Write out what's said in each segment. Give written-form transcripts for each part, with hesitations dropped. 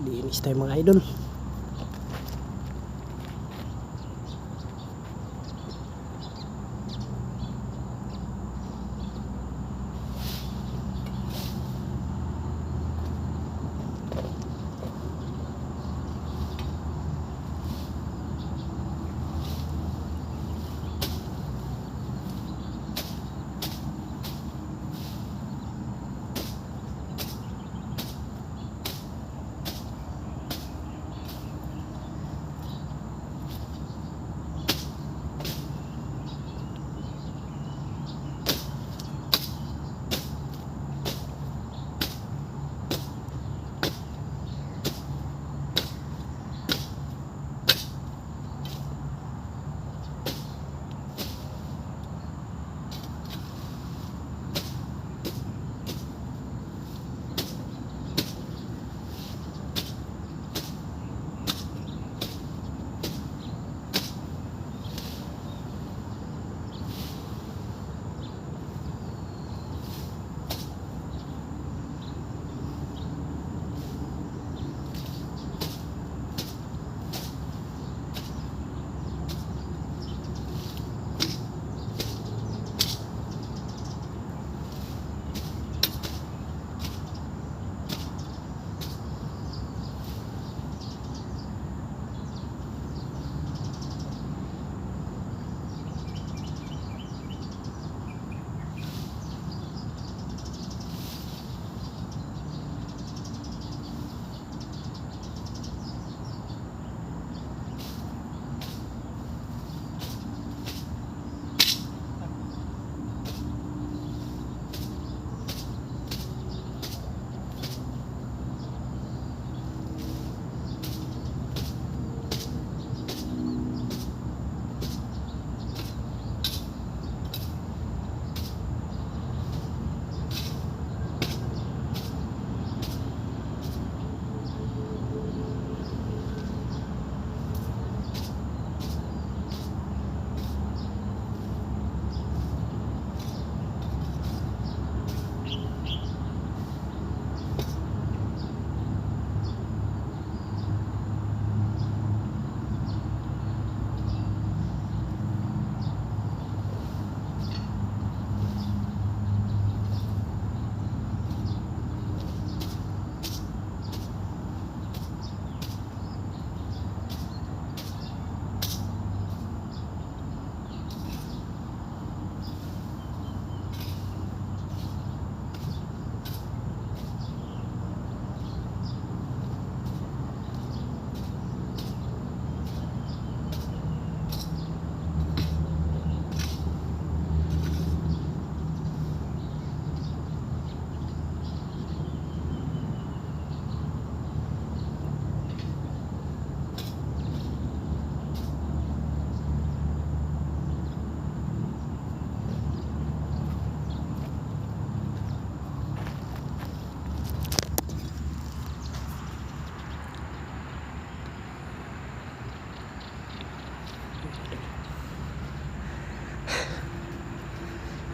Linis tayo mga idol.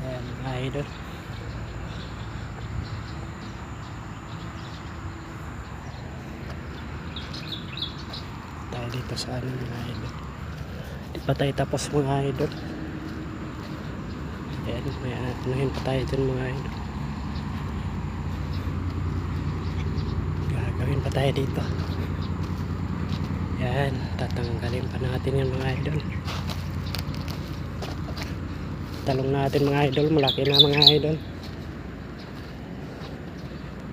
Ayan mga idol. Tayo dito sa ano mga idol. Di pa tayo tapos mga idol. Ayan, may anuhin pa tayo dun mga idol. Gagawin pa tayo dito. Ayan, tatanggalin pa natin yung mga idol. Talong natin mga idol, malaki na mga idol.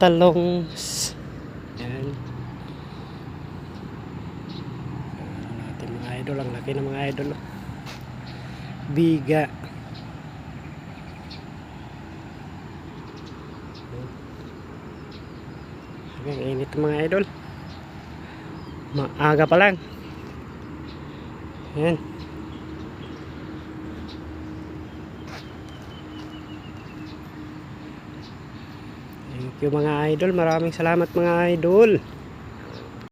Talong. Ayan. Natin mga idol, ang laki ng mga idol. Biga. Ang init mga idol. Maaga pa lang. Ayan. Thank you mga idol. Maraming salamat mga idol.